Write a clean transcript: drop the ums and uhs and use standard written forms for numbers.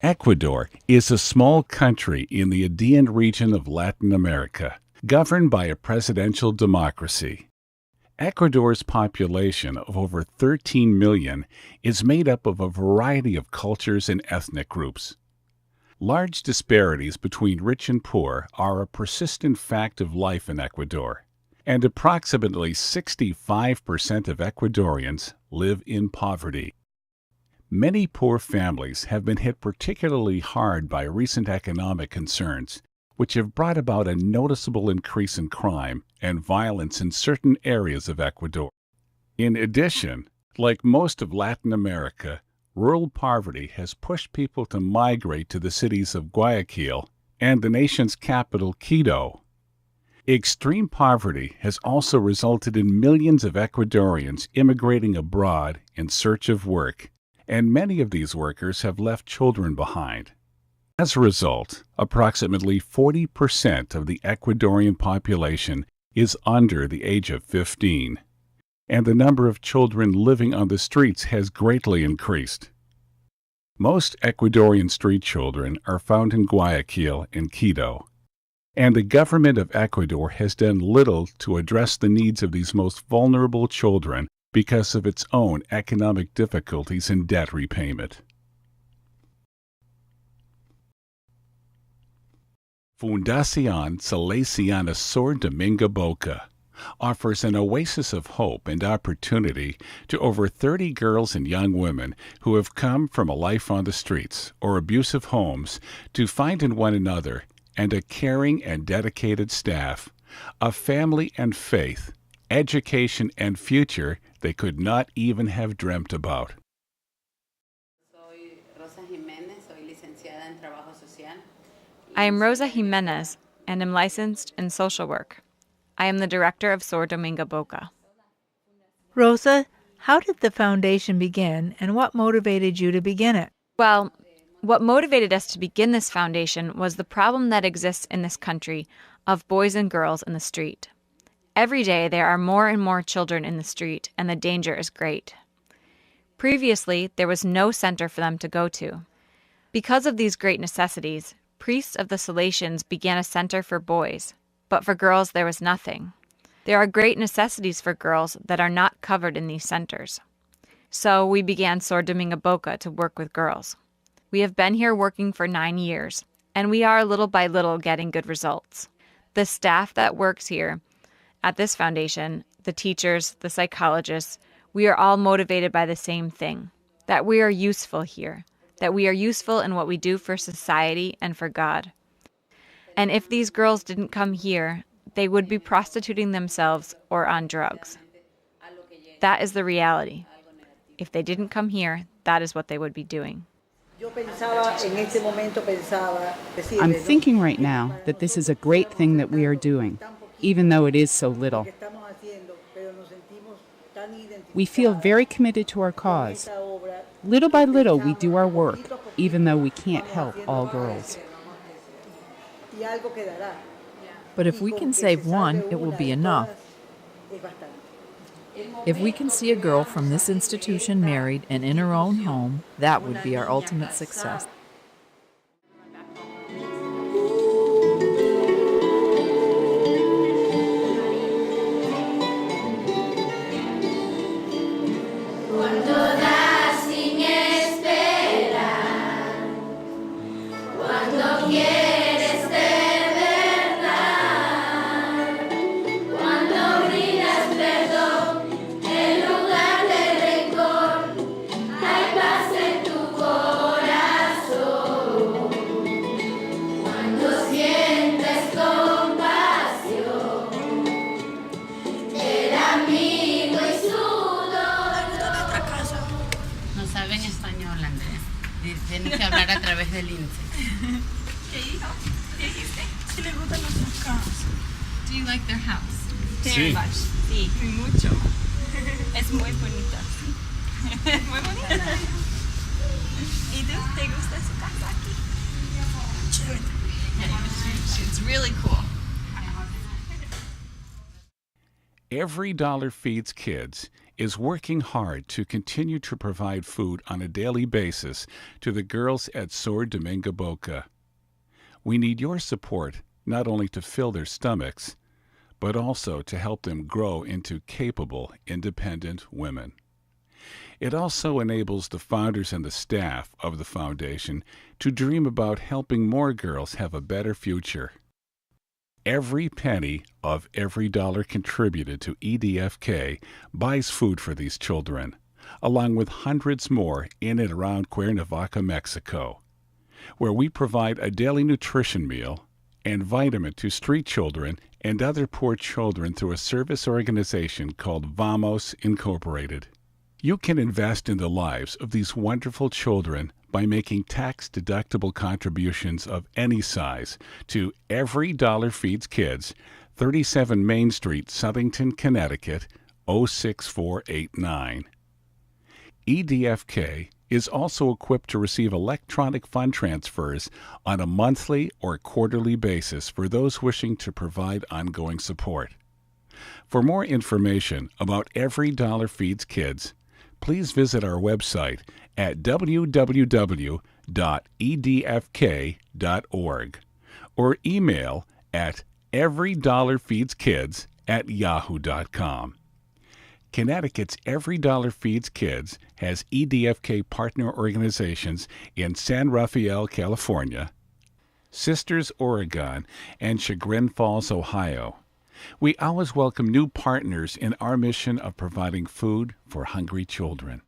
Ecuador is a small country in the Andean region of Latin America, governed by a presidential democracy. Ecuador's population of over 13 million is made up of a variety of cultures and ethnic groups. Large disparities between rich and poor are a persistent fact of life in Ecuador, and approximately 65% of Ecuadorians live in poverty. Many poor families have been hit particularly hard by recent economic concerns, which have brought about a noticeable increase in crime and violence in certain areas of Ecuador. In addition, like most of Latin America, rural poverty has pushed people to migrate to the cities of Guayaquil and the nation's capital, Quito. Extreme poverty has also resulted in millions of Ecuadorians immigrating abroad in search of work, and many of these workers have left children behind. As a result, approximately 40% of the Ecuadorian population is under the age of 15, and the number of children living on the streets has greatly increased. Most Ecuadorian street children are found in Guayaquil and Quito, and the government of Ecuador has done little to address the needs of these most vulnerable children because of its own economic difficulties and debt repayment. Fundación Salesiana Sor Domingo Boca offers an oasis of hope and opportunity to over 30 girls and young women who have come from a life on the streets or abusive homes to find in one another and a caring and dedicated staff, a family and faith, education and future they could not even have dreamt about. I am Rosa Jimenez and am licensed in social work. I am the director of Sor Domingo Boca. Rosa, how did the foundation begin and what motivated you to begin it? Well, what motivated us to begin this foundation was the problem that exists in this country of boys and girls in the street. Every day there are more and more children in the street, and the danger is great. Previously, there was no center for them to go to. Because of these great necessities, priests of the Salesians began a center for boys, but for girls there was nothing. There are great necessities for girls that are not covered in these centers. So we began Sor Domingo Boca to work with girls. We have been here working for 9 years, and we are little by little getting good results. The staff that works here at this foundation, the teachers, the psychologists, we are all motivated by the same thing, that we are useful here, that we are useful in what we do for society and for God. And if these girls didn't come here, they would be prostituting themselves or on drugs. That is the reality. If they didn't come here, that is what they would be doing. I'm thinking right now that this is a great thing that we are doing, even though it is so little. We feel very committed to our cause. Little by little, we do our work, even though we can't help all girls. But if we can save one, it will be enough. If we can see a girl from this institution married and in her own home, that would be our ultimate success. Tienes que hablar a través del lince. ¿Qué hijo? ¿Qué dijiste? ¿Sí le gustan nuestras casas? Do you like their house? Very much. Sí. Mucho. Es muy bonita. Muy bonita. ¿Y tú? ¿Te gusta su casa aquí? It's really cool. Every Dollar Feeds Kids is working hard to continue to provide food on a daily basis to the girls at Sor Dominga Boca. We need your support not only to fill their stomachs, but also to help them grow into capable, independent women. It also enables the founders and the staff of the foundation to dream about helping more girls have a better future. Every penny of every dollar contributed to EDFK buys food for these children, along with hundreds more in and around Cuernavaca, Mexico, where we provide a daily nutrition meal and vitamin to street children and other poor children through a service organization called Vamos Incorporated. You can invest in the lives of these wonderful children by making tax-deductible contributions of any size to Every Dollar Feeds Kids, 37 Main Street, Southington, Connecticut, 06489. EDFK is also equipped to receive electronic fund transfers on a monthly or quarterly basis for those wishing to provide ongoing support. For more information about Every Dollar Feeds Kids, please visit our website at www.edfk.org or email at everydollarfeedskids@yahoo.com. Connecticut's Every Dollar Feeds Kids has EDFK partner organizations in San Rafael, California, Sisters, Oregon, and Chagrin Falls, Ohio. We always welcome new partners in our mission of providing food for hungry children.